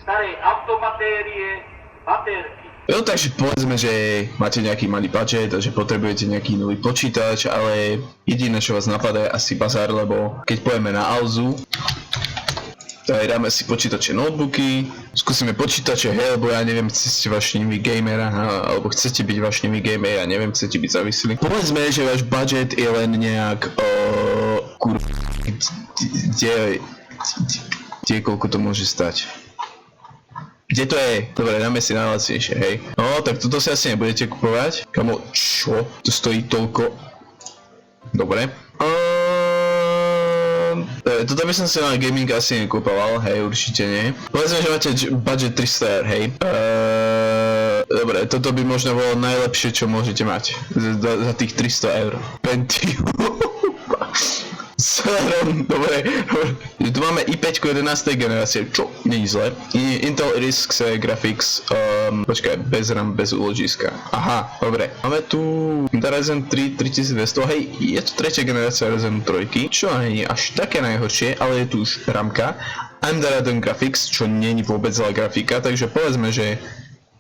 staré autobatérie, baterky. No takže povedzme, že máte nejaký malý budget a že potrebujete nejaký nový počítač, ale jediné, čo vás napadá, je asi bazár, lebo keď pojeme na Alzu, tak dáme si počítače, notebooky, skúsime počítače, hej, lebo ja neviem, ste vášnivý gamer, alebo chcete byť vášnivý gamer, ja neviem, chcete byť závislí. Povedzme, že váš budget je len nejak, kde koľko to môže stať. Kde to je? Dobre, dáme si najlacnejšie, hej. No, tak toto si asi nebudete kupovať. Kamo, čo? To stojí toľko. Dobre. Toto by som si na gaming asi nekupoval, hej, určite nie. Povedzme, že máte budget 300 eur, hej. Dobre, toto by možno bolo najlepšie, čo môžete mať. Za tých 300 eur. Pentium. Dobre. Tu máme i5 11. generácie, čo nie je zle. Intel RISC Graphics, počkaj, bez RAM, bez úložiska. Aha, dobre. Máme tu Ryzen 3 3200, hej, je to tretia generácia Ryzen 3, čo nie je až také najhoršie, ale je tu už ramka. AMD Radeon Graphics, čo nie je vôbec zlá grafika, takže povedzme, že...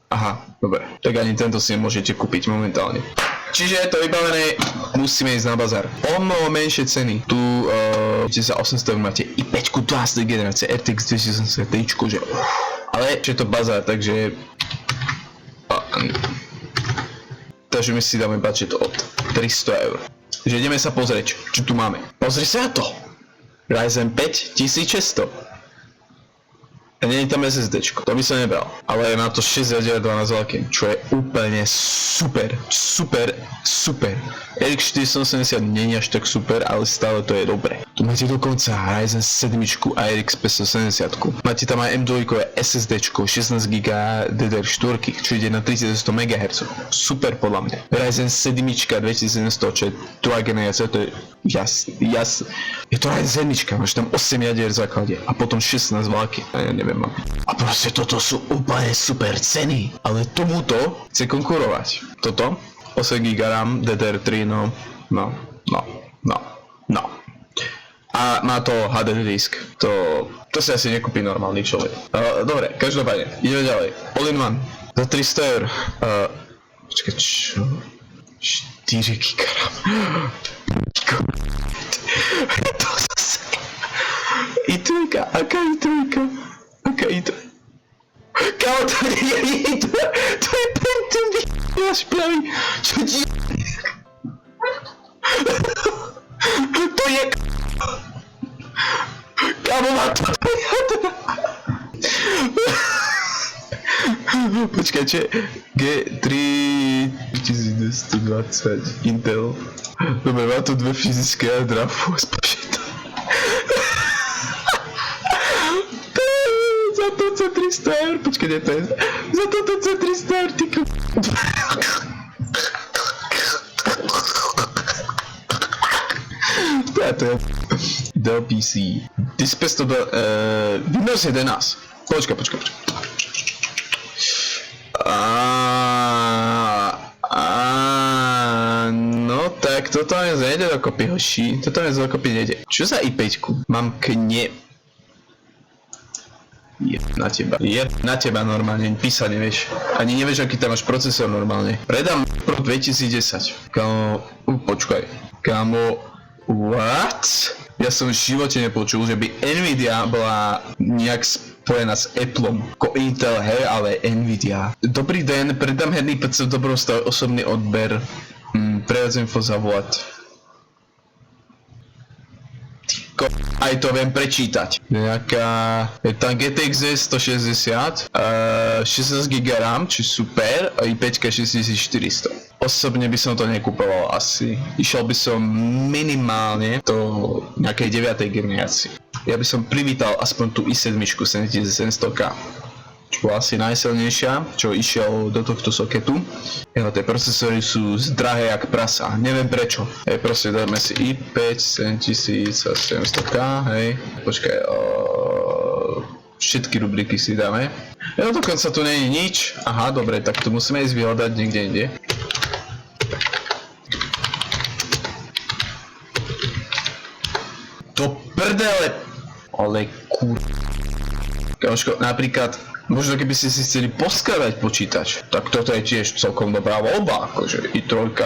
Aha, dobre, tak ani tento si nemôžete kúpiť momentálne. Čiže je to vybavené, musíme ísť na bazár. O mnoho menšie ceny. Tu za 800 máte i5 12. generácie RTX 2080 Ti, že ale je to bazár, takže takže my si dáme budget od 300 eur. Takže ideme sa pozrieť, čo tu máme. Pozri sa na to! Ryzen 5 1600. A nie je tam SSDčko, to by som nebral, ale je na to 6 jadier 12 veľkým, čo je úplne super. RX 480 nie je až tak super, ale stále to je dobré. Tu máte dokonca Ryzen 7 a RX 570. Máte tam aj M2 SSDčko, 16GB DDR4, čo ide na 3100 MHz. Super podľa mňa. Ryzen 7 2700, čo je druhá generácia, to je jasný. Je to Ryzen 7, máš tam 8 jadier v základe a potom 16 veľkých. Ja neviem. A proste toto sú úplne super ceny, ale tomuto chce konkurovať. Toto 8 GB RAM, DDR3, no. A má to HDD disk. To si asi nekúpi normálny človek. Dobre, každopádne, ideme ďalej. All-in-one za 300 eur. Počkaj, čo? 4 GB RAM. To zase. i3, aká i3? Aká i3? Kámo, to nie je i3, to je Pentium, váš pravý. Čo ti... To je... Kámo, má to jadra. Počkaj, čo je? G3 1220 Intel. Dobre, má to dve fyzické jadra, spočítam. Za toto 300 eur, počkaj, nie to je. Za toto 300 eur, ty k... To je... Dell PC. Display 102... Windows 11. Počkaj. No tak, toto mi nejde dokopy, hoši. Toto mi dokopy nejde. Čo za i5-ku? Mám k ne... Je na teba normálne, písať nevieš. Ani nevieš, aký tam máš procesor normálne. Predám Pro 2010. Kámo, počkaj. Kámo, what? Ja som v živote nepočul, že by Nvidia bola nejak spojená s Appleom. Ko Intel, hej, ale Nvidia. Dobrý den, predám herný PC v dobrom stave, osobný odber. Prejazd info zavolať. Aj to viem prečítať. Nejaká... Je tam GTX 160, 16GB RAM, či super, a i5 6400. Osobne by som to nekupoval asi. Išiel by som minimálne do nejakej 9. generácie. Ja by som privítal aspoň tú i7 7700K. Čo bola asi najsilnejšia, čo išiel do tohto soketu. Jeho tie procesory sú drahé jak prasa, neviem prečo. Hej, proste dáme si i5 7700K, hej. Počkaj, všetky rubriky si dáme. No dokonca tu nie je nič. Aha, dobre, tak to musíme ísť vyhľadať niekde inde. To prdele! Ale kur... Kamoško, napríklad Možno keby ste si chceli poskladať počítač, tak toto je tiež celkom dobrá voľba, akože i3,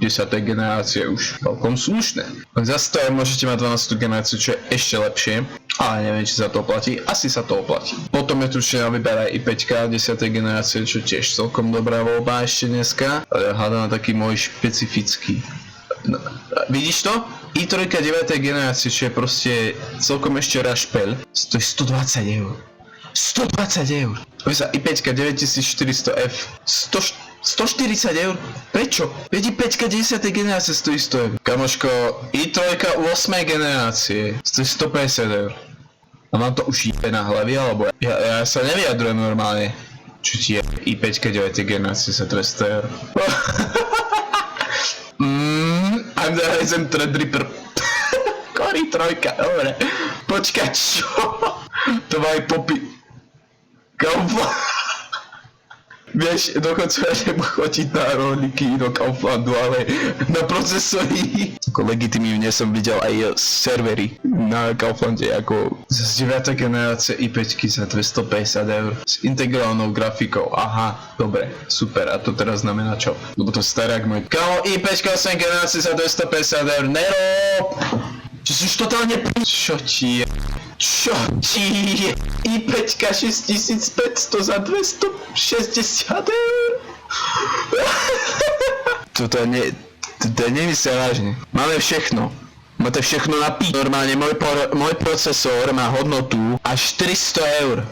10. generácie už celkom slušné. Za 100 môžete mať 12. generáciu, čo je ešte lepšie, ale neviem, či sa to oplatí, asi sa to oplatí. Potom je tu ešte na výber aj i5 10. generácie, čo tiež celkom dobrá voľba ešte dneska, ale hľadám taký môj špecifický. No, vidíš to? i3 9. generácie, čo je proste celkom ešte rašpel, stojí 120 eur. 120 eur. Sa i5 9400F 140 eur? Prečo? Veď i5 10. generácie stojí 100 eur. Kamoško, i3 8. generácie stojí 150 eur. A mám to už jebe na hlavy, alebo ja sa nevyjadrujem normálne. Čo ti je i5 9. generácie za 200 eur? I'm the Ryzen Threadripper. Core i3, dobre. Počkaj, čo? To má aj popy. Kaufland. Vieš, dokonca ja nebudem chodiť na rolníky do Kauflandu, ale na procesory. Ako legitimívne som videl aj servery na Kauflande, ako z 9. generácie i5 za 250 eur s integrálnou grafikou. Aha, dobre, super, a to teraz znamená čo? Lebo to staré ak môj. Kámo, i5 8 generácie za 250 eur, nerob! Čo si už totálne Čo ti je? Čo ti je? i5 6500 za 260 eur? Toto nemyslel vážne. Máme všechno. Máte všechno na pí. Normálne môj procesor má hodnotu až 300 eur.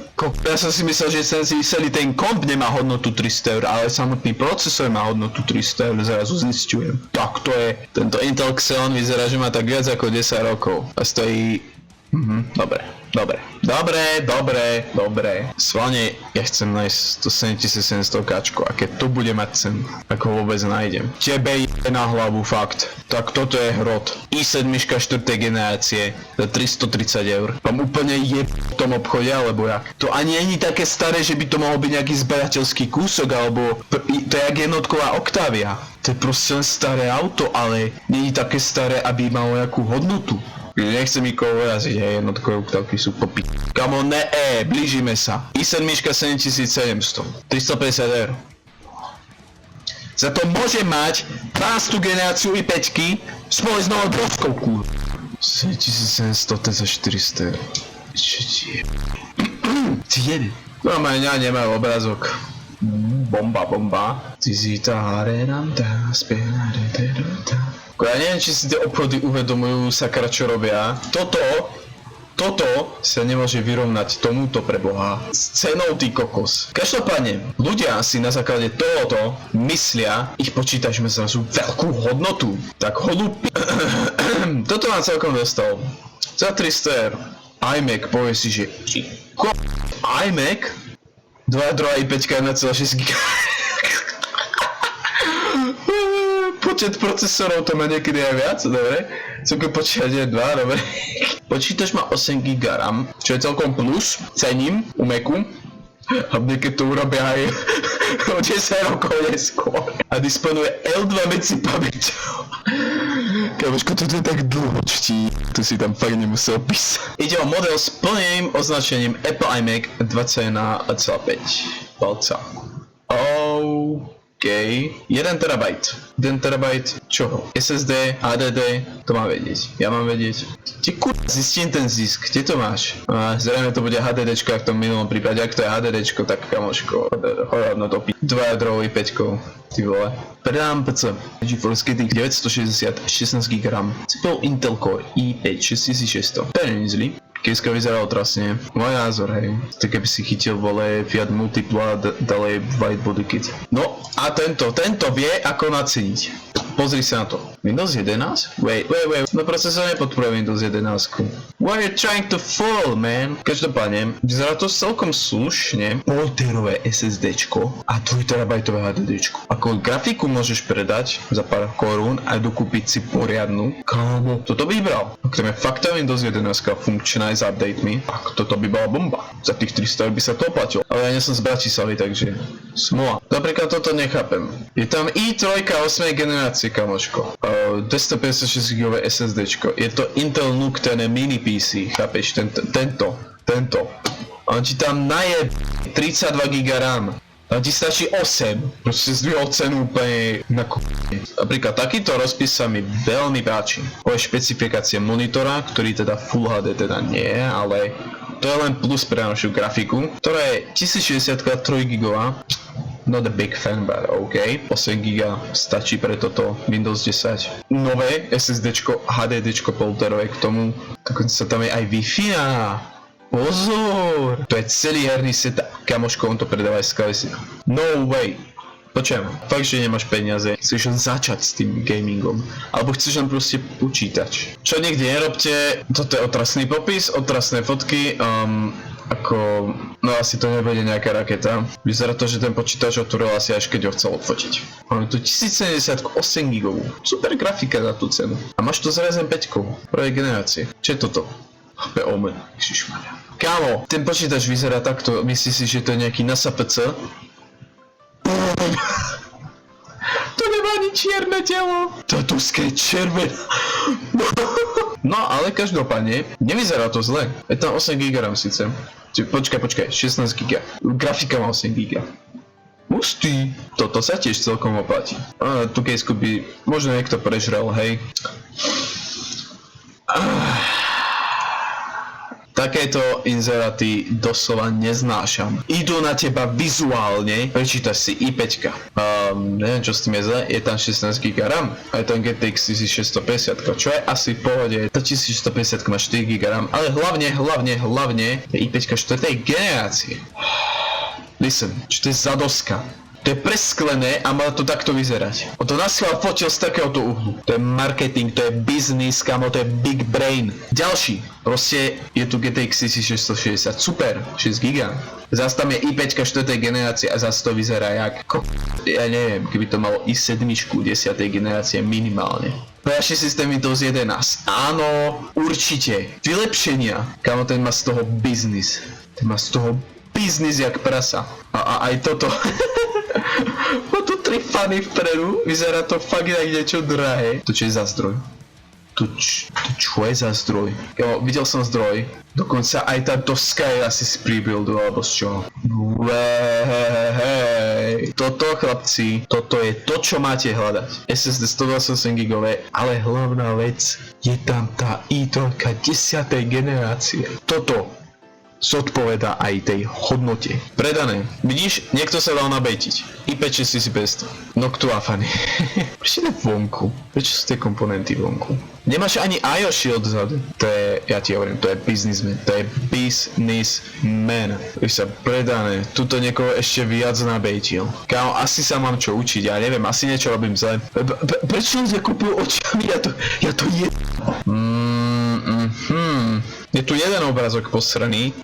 Ja som si myslel, že celý ten komp nemá hodnotu 300 eur, ale samotný procesor má hodnotu 300 eur, zrazu zisťujem. Tak to je. Tento Intel Xeon vyzerá, že má tak viac ako 10 rokov. A stojí... Dobre. Sválne, ja chcem nájsť to 7700 a keď to bude mať cenu, ako vôbec nájdem. Tebe je na hlavu, fakt. Tak toto je hrot. i7 4. generácie za 330 eur. Vám úplne je v tom obchode, alebo jak? To ani není také staré, že by to mohol byť nejaký zberateľský kúsok, alebo to je jak jednotková Octavia. To je proste len staré auto, ale není také staré, aby malo nejakú hodnotu. Nechcem nikoho uraziť, jednotkové Octavky sú popí. Kamo, blížime sa. i7 7700, 350 eur. Za to môže mať 12. generáciu i5 spolu s novou doskovku. 7700, to je za 400 eur. Čo ti je? Ti jede. Normálne nemajú obrazok. Bomba. Tizita arenanta, spienare terota. Ja neviem, či si tie obchody uvedomujú, sakra, čo robia. Toto sa nemôže vyrovnať tomuto pre Boha s cenou ty kokos. Každopádne, ľudia si na základe tohoto myslia, ich počítač má zrazu veľkú hodnotu. Tak holúpi. Toto mám celkom dostal. Za 300 eur. iMac, povie si, že iMac? 2 i5 1,6 GB. Počet procesorov to má niekedy aj viac, dobre? Celkom počítať je 2, dobre? Počítač má 8 GB RAM, čo je celkom plus, cením u Macu. A niekedy to urobia aj o 10 rokov neskôr. A disponuje L2 meci pamäťou. Kamoško, toto je tak dlho čtí, tu si tam fakt nemusel písať. Ide o model s plným označením Apple iMac 21,5 palca. OK, 1 TB. 1 TB čoho? SSD, HDD, to mám vedieť. Ja mám vedieť. Zistím ten zisk, kde to máš? Zrejme to bude HDDčko, ak v tom minulom prípade. Ak to je HDDčko, tak kamoško, hodno to 2 jadrovou i5, ty vole. Predám PC GeForce GTX 960 16 GB RAM. Cypol Intel Core i5 6600. To je není zlý. Kieska vyzerá otrasne. Môj názor, hej. To keby si chytil, vole, Fiat Multipla a dali white body kit. No a tento vie ako naceniť. Pozri sa na to. Windows 11? Wait. No procesor nepodporuje Windows 11. Why are you trying to fool, man? Každopádne, vyzerá to celkom slušne. 1,5 SSDčko a 2 TB HDDčko. Ako grafiku môžeš predať za pár korún a dokúpiť si poriadnu. Kámo, toto by bral. Ak tam je fakt Windows 11 funkčná aj s updatemi, tak toto by bola bomba. Za tých 300 by sa to oplatilo. Ale ja nie som z Bratislavy, takže smola. Napríklad toto nechápem. Je tam i3 8. generácie, kamoško. 256 GB SSDčko. Je to Intel NUC, ten mini PC, chápeš? Tento. On ti tam naje 32 GB RAM. Tam ti stačí 8. Proste zdvihol cenu úplne na Napríklad takýto rozpis sa mi veľmi páči. Ove špecifikácie monitora, ktorý teda Full HD teda nie je, ale to je len plus pre našu grafiku, ktorá je 1060 3 GB. Not a big fan, but OK. 8 GB stačí pre toto Windows 10. Nové SSDčko, HDDčko polterové k tomu. Dokonca tam je aj Wi-Fi. Pozor! To je celý herný set. Kamoško, on to predáva aj z No way! Počujem, fakt, že nemáš peniaze, chceš len začať s tým gamingom, alebo chceš len proste počítač. Čo nikdy nerobte, toto je otrasný popis, otrasné fotky, no asi to nebude nejaká raketa. Vyzerá to, že ten počítač otvoril asi až keď ho chcel odfotiť. Máme tu 1070 8 GB, super grafika za tú cenu. A máš to s Ryzen 5 prvej generácie. Čo je toto? HP Omen, ježišmarja. Kámo, ten počítač vyzerá takto, myslíš si, že to je nejaký NASA PC? To nemá ani čierne telo. To tuské červené. No ale každopádne, nevyzerá to zle. Je tam 8 GB RAM síce. Počkaj, 16 GB. Grafika má 8 GB. Pustý. Toto sa tiež celkom oplatí. Tu kejsku by možno niekto prežral, hej. Takéto inzeráty doslova neznášam. Idú na teba vizuálne, prečítaš si i5. Neviem čo s tým je zle, je tam 16 GB RAM a je tam GTX 1650, čo je asi v pohode. Tá 1650 má 4 GB RAM, ale hlavne je i5 4. generácie. Listen, čo to je za doska? To je presklené a má to takto vyzerať. On to naschvál fotil z takéhoto uhlu. To je marketing, to je business, kamo, to je big brain. Ďalší, proste je tu GTX 1660, super, 6 GB. Zas tam je i5 4. generácie a zas to vyzerá jak ja neviem, keby to malo i7 10. generácie minimálne. Prejažší systém Windows 11. Áno, určite. Vylepšenia. Kamo, ten má z toho business. Ten má z toho business jak prasa. A aj toto. Má tu 3 fany vpredu, vyzerá to fakt jak niečo drahé. To čo je za zdroj? To čo je za zdroj? Jo, videl som zdroj, dokonca aj tá doska je asi z prebuildu alebo z čoho. Hej. Toto chlapci, toto je to čo máte hľadať. SSD 128 GB, ale hlavná vec je tam tá i3 10. generácie. Toto zodpovedá aj tej hodnote. Predané. Vidíš, niekto sa dal nabejtiť. i5 6500. Noctua fany. Prečo je vonku? Prečo sú tie komponenty vonku? Nemáš ani IO Shield vzadu. To je, ja ti hovorím, to je businessman. To je businessman. Už sa predané. Tuto niekoho ešte viac nabejtil. Kámo, asi sa mám čo učiť. Ja neviem, asi niečo robím zle. Prečo som sa kúpil očami? Ja to je... Je tu jeden obrázok posraný,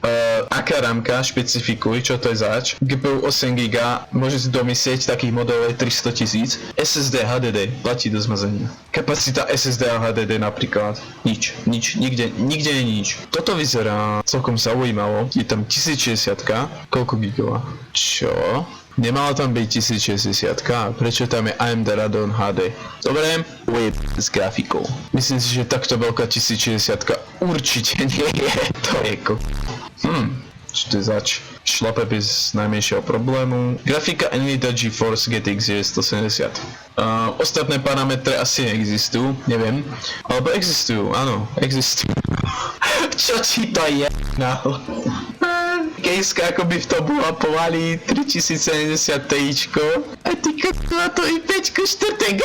aká rámka, špecifikuj, čo to je zač. GPU 8 GB, môže si domyslieť, takých modelov je 300 000. SSD HDD, platí do zmazania. Kapacita SSD a HDD napríklad, nič, nikde je nič. Toto vyzerá celkom zaujímavo, je tam 1060, koľko gigová? Čo? Nemala tam byť 1060, prečo tam je AMD Radeon HD? Dobre, web s grafikou. Myslím si, že takto veľká 1060 určite nie je. To je čo to je zač? Šlape bez najmenšieho problému. Grafika Nvidia GeForce GTX 970. Ostatné parametre asi neexistujú, neviem. Alebo existujú, áno, existujú. Čo ti to je? Kejska ako by v tom bola pomaly 3070 Tičko a ty na to i 5 4.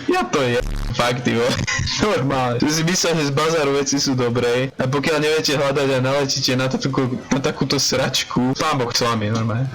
Ja to je fakt, ty vole. Normálne. Tu si myslel, že z bazaru veci sú dobré a pokiaľ neviete hľadať a naletíte na takúto sračku, pán Boh s vami, normálne.